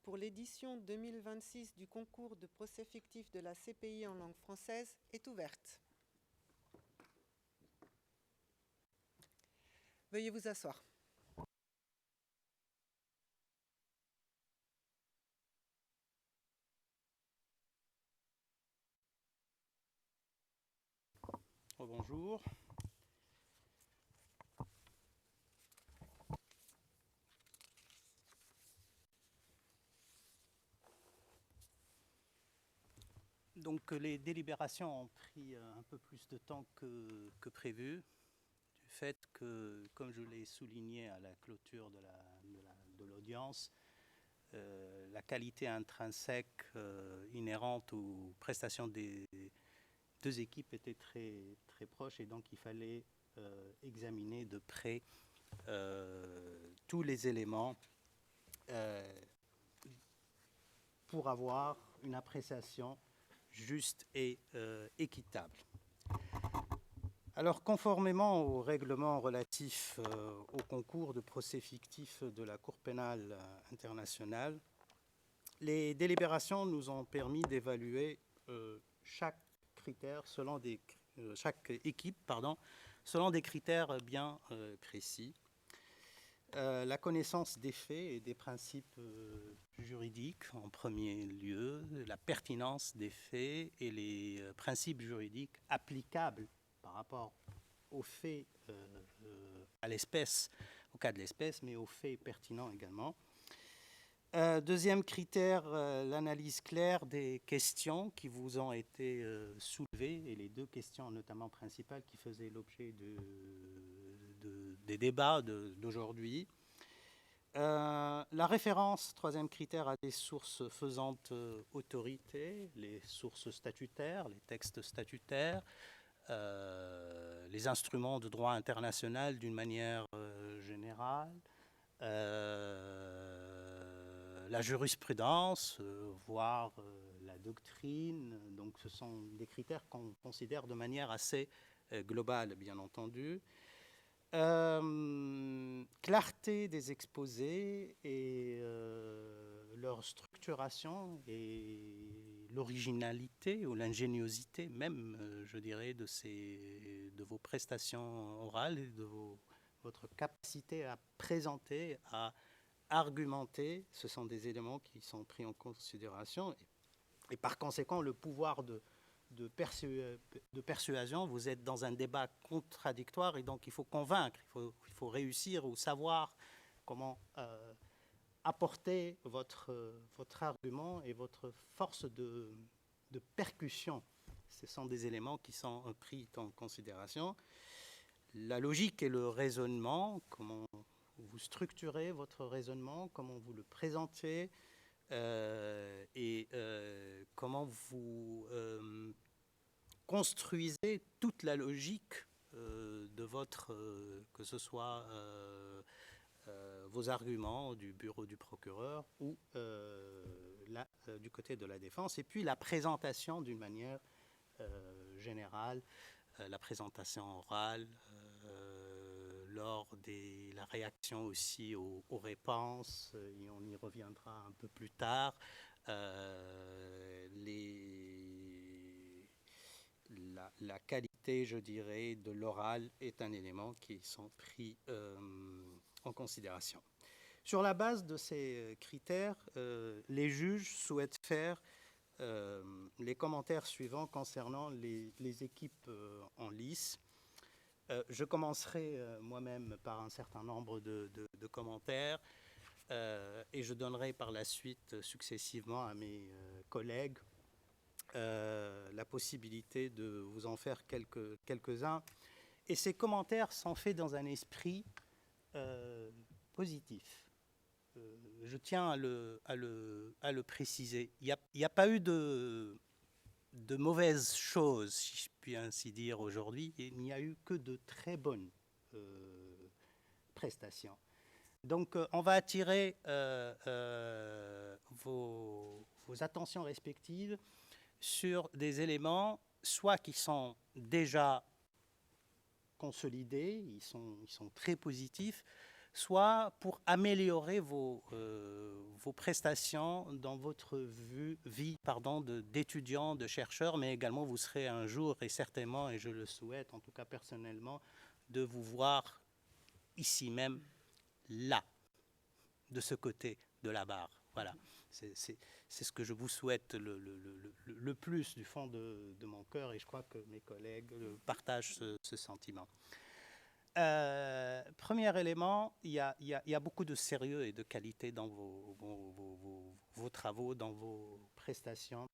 pour l'édition 2026 du concours de procès fictif de la CPI en langue française est ouverte. Veuillez vous asseoir. Bonjour. Donc les délibérations ont pris un peu plus de temps que prévu, du fait que, comme je l'ai souligné à la clôture de l'audience, la qualité intrinsèque inhérente aux prestations des deux équipes était très, très proche, et donc il fallait examiner de près tous les éléments pour avoir une appréciation juste et équitable. Alors, conformément au règlement relatif au concours de procès fictif de la Cour pénale internationale, les délibérations nous ont permis d'évaluer chaque équipe selon des critères bien précis. La connaissance des faits et des principes juridiques en premier lieu, la pertinence des faits et les principes juridiques applicables par rapport aux faits, à l'espèce, au cas de l'espèce, mais aux faits pertinents également. Deuxième critère, l'analyse claire des questions qui vous ont été soulevées, et les deux questions notamment principales qui faisaient l'objet des débats d'aujourd'hui. La référence, troisième critère, à des sources faisantes autorité, les sources statutaires, les textes statutaires, les instruments de droit international d'une manière générale, la jurisprudence, voire la doctrine. Donc ce sont des critères qu'on considère de manière assez globale, bien entendu. Clarté des exposés et leur structuration et l'originalité ou l'ingéniosité même, je dirais, de vos prestations orales et de votre capacité à présenter, à argumenter. Ce sont des éléments qui sont pris en considération, et par conséquent le pouvoir de persuasion. Vous êtes dans un débat contradictoire, et donc il faut convaincre, il faut réussir ou savoir comment apporter votre argument et votre force de percussion. Ce sont des éléments qui sont pris en considération. La logique et le raisonnement, comment vous structurez votre raisonnement, comment vous le présentez, et comment vous construisez toute la logique de votre, que ce soit vos arguments du bureau du procureur ou du côté de la défense, et puis la présentation d'une manière générale, la présentation orale, lors de la réaction aussi aux réponses, et on y reviendra un peu plus tard. La qualité, je dirais, de l'oral est un élément qui sont pris en considération. Sur la base de ces critères, les juges souhaitent faire les commentaires suivants concernant les équipes en lice. Je commencerai moi-même par un certain nombre de commentaires, et je donnerai par la suite successivement à mes collègues la possibilité de vous en faire quelques-uns. Et ces commentaires sont faits dans un esprit positif. Je tiens à le préciser. Il n'y a pas eu de mauvaises choses, si je puis ainsi dire, aujourd'hui. Il n'y a eu que de très bonnes prestations. Donc, on va attirer vos attentions respectives sur des éléments, soit qui sont déjà consolidés, ils sont très positifs, soit pour améliorer vos prestations dans votre vie d'étudiant, de chercheur, mais également vous serez un jour, et certainement, et je le souhaite, en tout cas personnellement, de vous voir ici même, là, de ce côté de la barre. Voilà, c'est ce que je vous souhaite le plus du fond de mon cœur, et je crois que mes collègues partagent ce sentiment. Premier élément, il y a beaucoup de sérieux et de qualité dans vos travaux, dans vos prestations.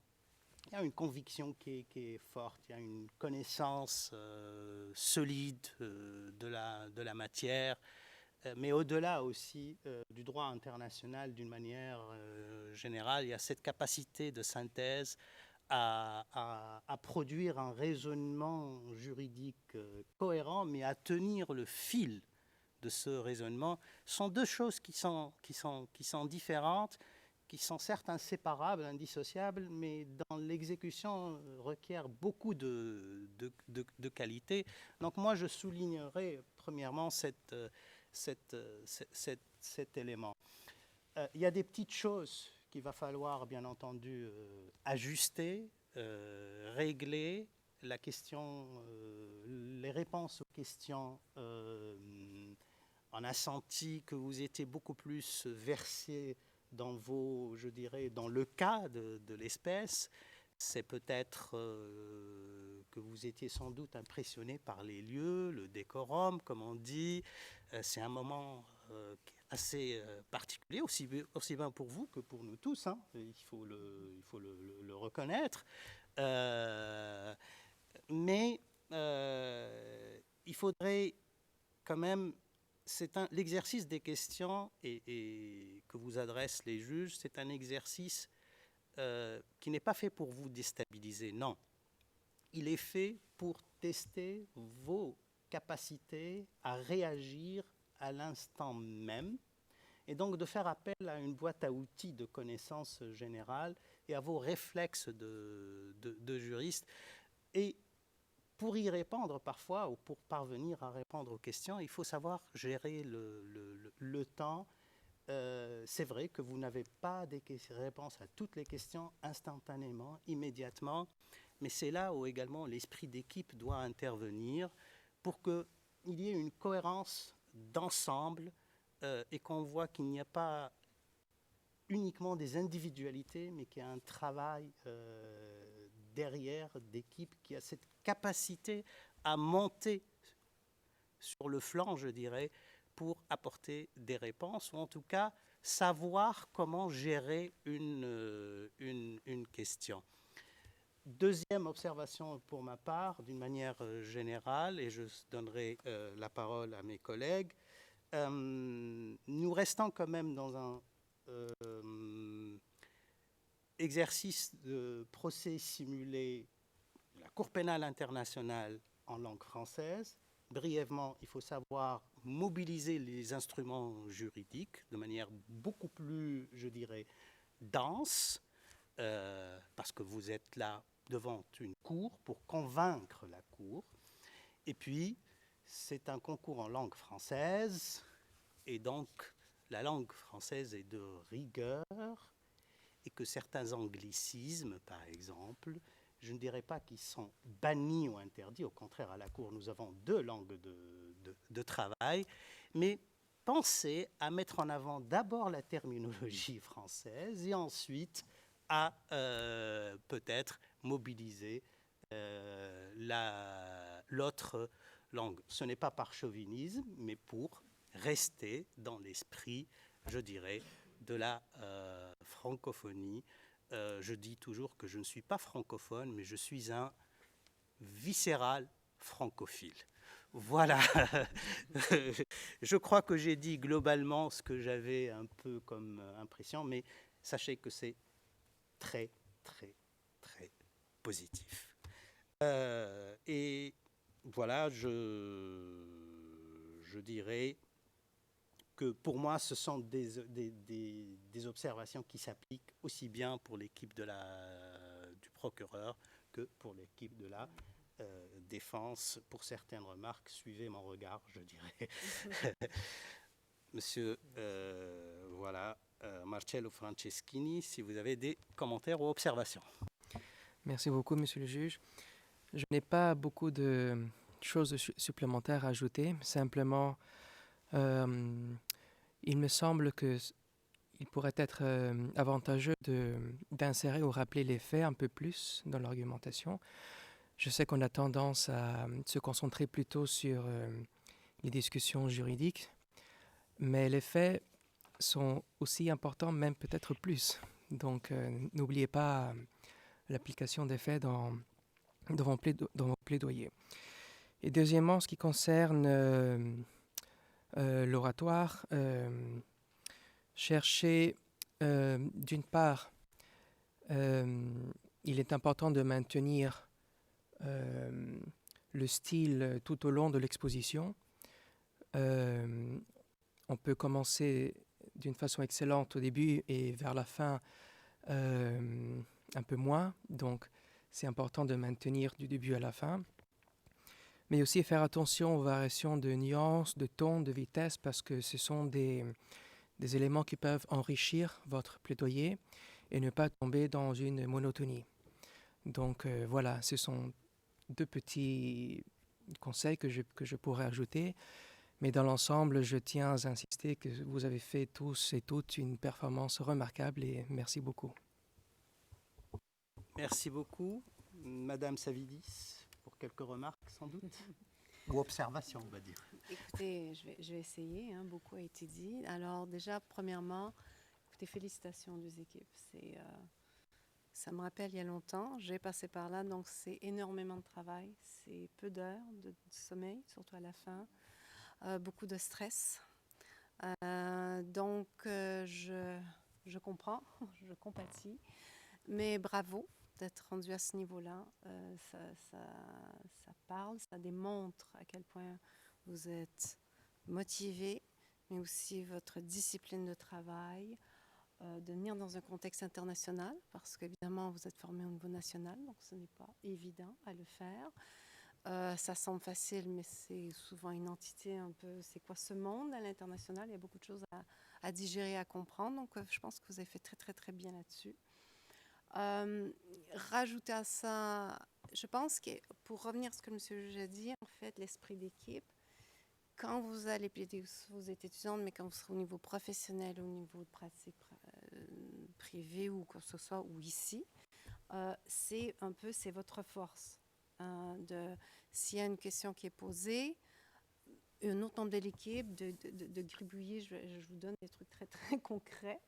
Il y a une conviction qui est forte, il y a une connaissance solide de la matière, mais au-delà aussi du droit international d'une manière générale, il y a cette capacité de synthèse à produire un raisonnement juridique cohérent, mais à tenir le fil de ce raisonnement, sont deux choses qui sont différentes, qui sont certes inséparables, indissociables, mais dans l'exécution requiert beaucoup de qualité. Donc moi, je soulignerai premièrement cet élément. Il y a des petites choses qu'il va falloir, bien entendu, ajuster, régler. La question, les réponses aux questions, on a senti que vous étiez beaucoup plus versé dans je dirais, dans le cas de l'espèce. C'est peut-être que vous étiez sans doute impressionné par les lieux, le décorum, comme on dit. C'est un moment assez particulier, aussi bien pour vous que pour nous tous, hein. Il faut le reconnaître. Mais il faudrait quand même, l'exercice des questions et que vous adressent les juges, c'est un exercice qui n'est pas fait pour vous déstabiliser, non. Il est fait pour tester vos capacités à réagir à l'instant même, et donc de faire appel à une boîte à outils de connaissances générales et à vos réflexes de juriste. Et pour y répondre parfois, ou pour parvenir à répondre aux questions, il faut savoir gérer le temps. C'est vrai que vous n'avez pas des réponses à toutes les questions instantanément, immédiatement, mais c'est là où également l'esprit d'équipe doit intervenir pour qu'il y ait une cohérence d'ensemble et qu'on voit qu'il n'y a pas uniquement des individualités, mais qu'il y a un travail derrière d'équipe qui a cette capacité à monter sur le flanc, je dirais, pour apporter des réponses, ou en tout cas savoir comment gérer une question. Deuxième observation pour ma part, d'une manière générale, et je donnerai la parole à mes collègues, nous restons quand même dans un exercice de procès simulé de la Cour pénale internationale en langue française. Brièvement, il faut savoir mobiliser les instruments juridiques de manière beaucoup plus, je dirais, dense, parce que vous êtes là devant une cour pour convaincre la cour. Et puis, c'est un concours en langue française, et donc la langue française est de rigueur, et que certains anglicismes, par exemple, je ne dirais pas qu'ils sont bannis ou interdits. Au contraire, à la Cour, nous avons deux langues de travail. Mais pensez à mettre en avant d'abord la terminologie française et ensuite à peut-être mobiliser l'autre langue. Ce n'est pas par chauvinisme, mais pour rester dans l'esprit, je dirais, de la francophonie. Je dis toujours que je ne suis pas francophone, mais je suis un viscéral francophile. Voilà. Je crois que j'ai dit globalement ce que j'avais un peu comme impression, mais sachez que c'est très, très, très positif. Et voilà, je dirais que pour moi, ce sont des observations qui s'appliquent aussi bien pour l'équipe du procureur que pour l'équipe de la défense. Pour certaines remarques, suivez mon regard, je dirais. Monsieur Marcello Franceschini, si vous avez des commentaires ou observations. Merci beaucoup, monsieur le juge. Je n'ai pas beaucoup de choses supplémentaires à ajouter. Simplement, il me semble qu'il pourrait être avantageux d'insérer ou rappeler les faits un peu plus dans l'argumentation. Je sais qu'on a tendance à se concentrer plutôt sur les discussions juridiques, mais les faits sont aussi importants, même peut-être plus. Donc, n'oubliez pas l'application des faits dans vos plaidoyers. Et deuxièmement, ce qui concerne l'oratoire, cherchez d'une part, il est important de maintenir le style tout au long de l'exposition. On peut commencer d'une façon excellente au début et vers la fin un peu moins. Donc, c'est important de maintenir du début à la fin. Mais aussi faire attention aux variations de nuances, de ton, de vitesse, parce que ce sont des éléments qui peuvent enrichir votre plaidoyer et ne pas tomber dans une monotonie. Donc voilà, ce sont 2 petits conseils que je pourrais ajouter. Mais dans l'ensemble, je tiens à insister que vous avez fait tous et toutes une performance remarquable et merci beaucoup. Merci beaucoup. Madame Savidis, pour quelques remarques sans doute ou observations, on va dire. Écoutez, je vais essayer, hein, beaucoup a été dit. Alors déjà, premièrement, écoutez, félicitations aux 2 équipes. Ça me rappelle il y a longtemps, j'ai passé par là, donc c'est énormément de travail, c'est peu d'heures de sommeil, surtout à la fin, beaucoup de stress. Donc je comprends, je compatis, mais bravo d'être rendu à ce niveau-là. Ça parle, ça démontre à quel point vous êtes motivé, mais aussi votre discipline de travail, de venir dans un contexte international, parce qu'évidemment, vous êtes formé au niveau national, donc ce n'est pas évident à le faire. Ça semble facile, mais c'est souvent une entité un peu... C'est quoi ce monde à l'international? Il y a beaucoup de choses à digérer, à comprendre, donc je pense que vous avez fait très, très, très bien là-dessus. Rajouter à ça, je pense que pour revenir à ce que M. le juge a dit, en fait, l'esprit d'équipe, quand vous allez plaider, vous êtes étudiante, mais quand vous serez au niveau professionnel, au niveau de pratique privée ou quoi que ce soit, ou ici, c'est votre force. S'il y a une question qui est posée, un autre membre de l'équipe, de gribouiller, je vous donne des trucs très, très concrets.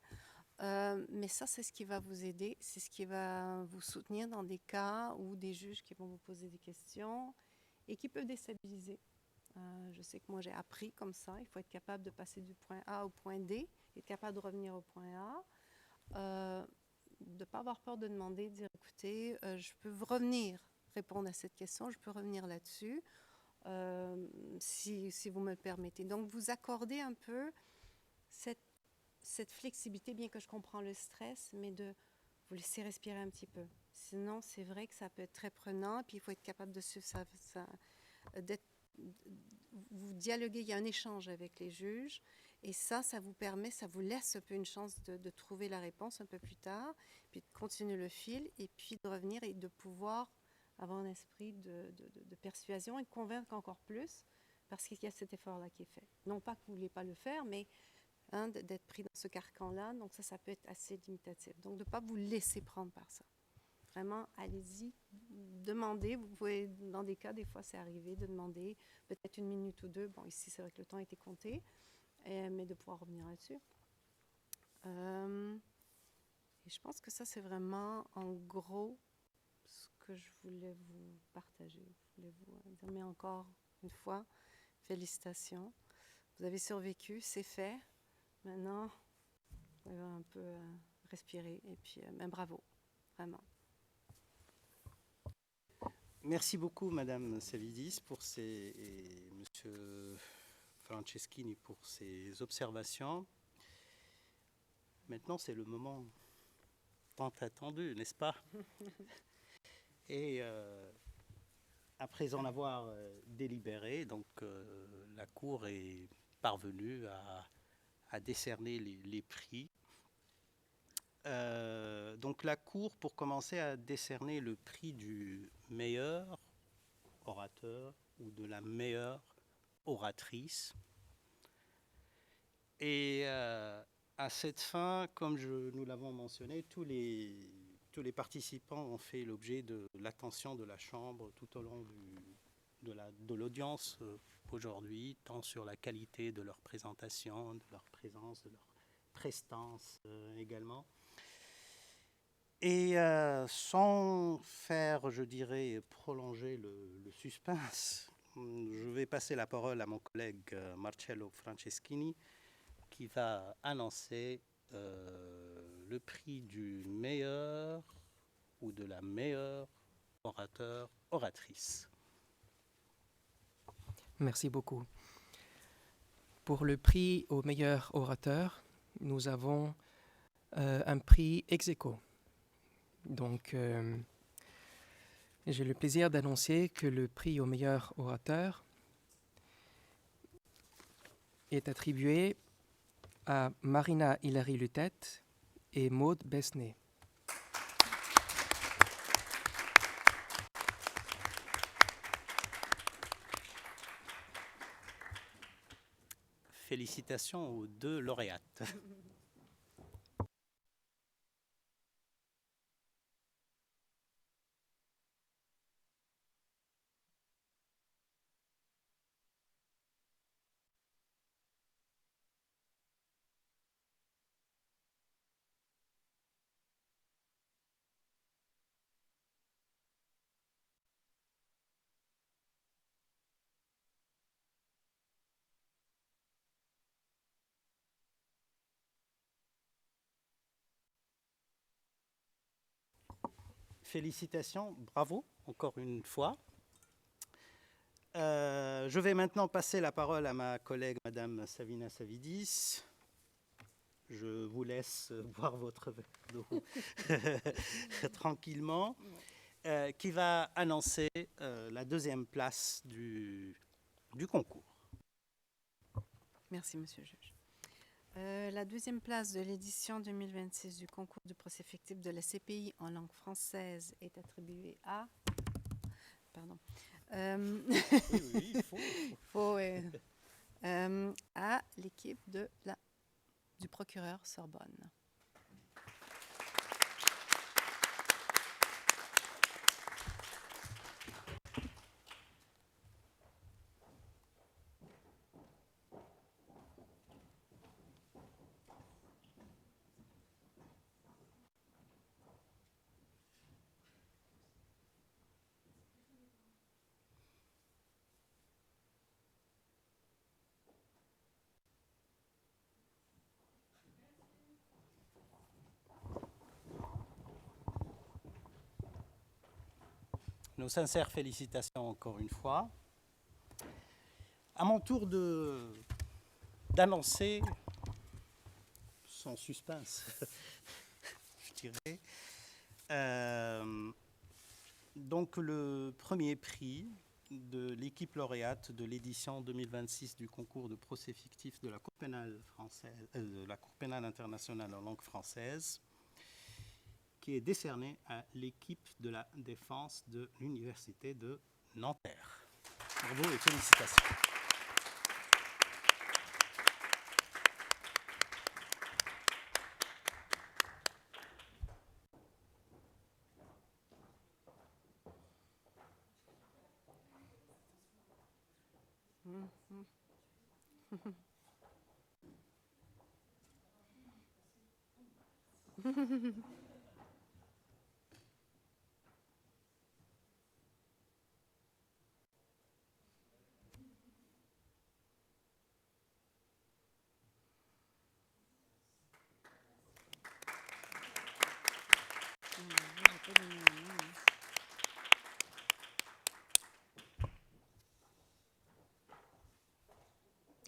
Mais ça, c'est ce qui va vous aider, c'est ce qui va vous soutenir dans des cas où des juges qui vont vous poser des questions et qui peuvent déstabiliser. Je sais que moi, j'ai appris comme ça. Il faut être capable de passer du point A au point D, être capable de revenir au point A, de ne pas avoir peur de demander, de dire, écoutez, je peux revenir répondre à cette question, je peux revenir là-dessus, si vous me le permettez. Donc, vous accordez un peu cette flexibilité, bien que je comprends le stress, mais de vous laisser respirer un petit peu. Sinon, c'est vrai que ça peut être très prenant, puis il faut être capable de suivre vous dialoguez, il y a un échange avec les juges, et ça vous permet, ça vous laisse un peu une chance de trouver la réponse un peu plus tard, puis de continuer le fil, et puis de revenir et de pouvoir avoir un esprit de persuasion et de convaincre encore plus, parce qu'il y a cet effort-là qui est fait. Non pas que vous ne voulez pas le faire, mais d'être pris dans ce carcan-là, donc ça peut être assez limitatif. Donc de ne pas vous laisser prendre par ça. Vraiment, allez-y, demandez. Vous pouvez, dans des cas, des fois, c'est arrivé de demander peut-être 1 minute ou 2. Bon, ici, c'est vrai que le temps a été compté, mais de pouvoir revenir là-dessus. Et je pense que ça, c'est vraiment, en gros, ce que je voulais vous partager. Je voulais vous dire, mais encore une fois, félicitations. Vous avez survécu, c'est fait. Maintenant, vous allez un peu respirer. Et puis, bravo, vraiment. Merci beaucoup, Madame Savidis, et Monsieur Franceschini pour ces observations. Maintenant, c'est le moment tant attendu, n'est-ce pas? Et après en avoir délibéré, donc la Cour est parvenue à à décerner les prix. Donc la Cour, pour commencer, a décerné le prix du meilleur orateur ou de la meilleure oratrice. Et à cette fin, comme nous l'avons mentionné, tous les participants ont fait l'objet de l'attention de la Chambre tout au long de l'audience aujourd'hui, tant sur la qualité de leur présentation, de leur présence, de leur prestance également. Et sans faire, je dirais, prolonger le suspense, je vais passer la parole à mon collègue Marcello Franceschini, qui va annoncer le prix du meilleur ou de la meilleure orateur, oratrice. Merci beaucoup. Pour le prix au meilleur orateur, nous avons un prix ex aequo. Donc, j'ai le plaisir d'annoncer que le prix au meilleur orateur est attribué à Marina Hilary Luttet et Maud Besnay. Félicitations aux deux lauréates. Félicitations, bravo, encore une fois. Je vais maintenant passer la parole à ma collègue, Madame Savina Savidis. Je vous laisse boire votre verre d'eau tranquillement, qui va annoncer la deuxième place du concours. Merci, Monsieur le juge. La deuxième place de l'édition 2026 du concours du procès fictif de la CPI en langue française est attribuée à... Pardon. Oui, il faut. À l'équipe du procureur Sorbonne. Nos sincères félicitations encore une fois. À mon tour d'annoncer, sans suspense, je dirais, donc le premier prix de l'équipe lauréate de l'édition 2026 du concours de procès fictif de la Cour pénale française, de la Cour pénale internationale en langue française, qui est décerné à l'équipe de la défense de l'Université de Nanterre. Bravo et félicitations.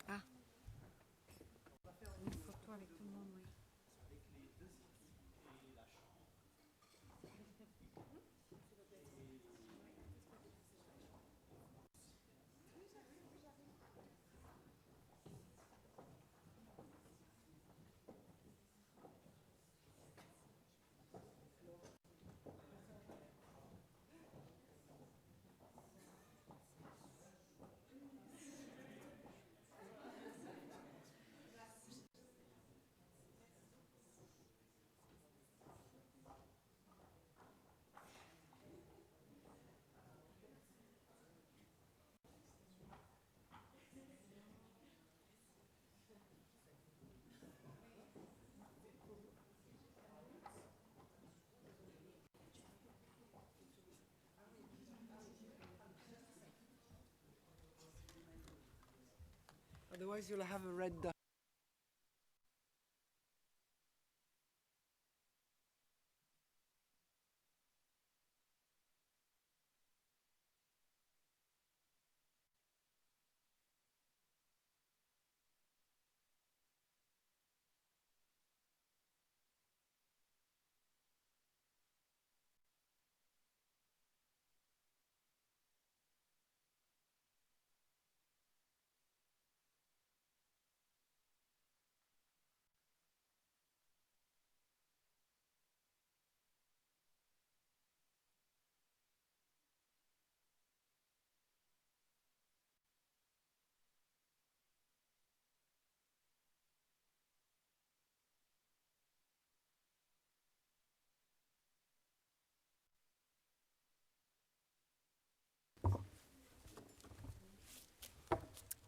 Ah. Une photo avec tout le monde, oui. Otherwise, you'll have a red dot.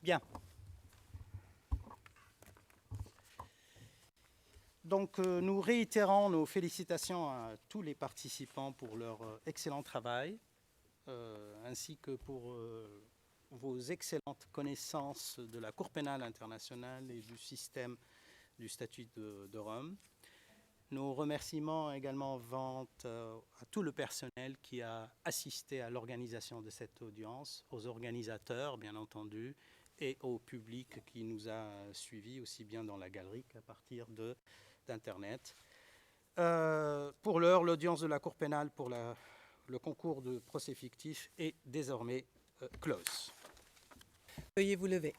Bien. Donc, nous réitérons nos félicitations à tous les participants pour leur excellent travail, ainsi que pour vos excellentes connaissances de la Cour pénale internationale et du système du statut de Rome. Nos remerciements également vont à tout le personnel qui a assisté à l'organisation de cette audience, aux organisateurs, bien entendu, et au public qui nous a suivis, aussi bien dans la galerie qu'à partir d'Internet. Pour l'heure, l'audience de la Cour pénale pour le concours de procès fictif est désormais close. Veuillez vous lever.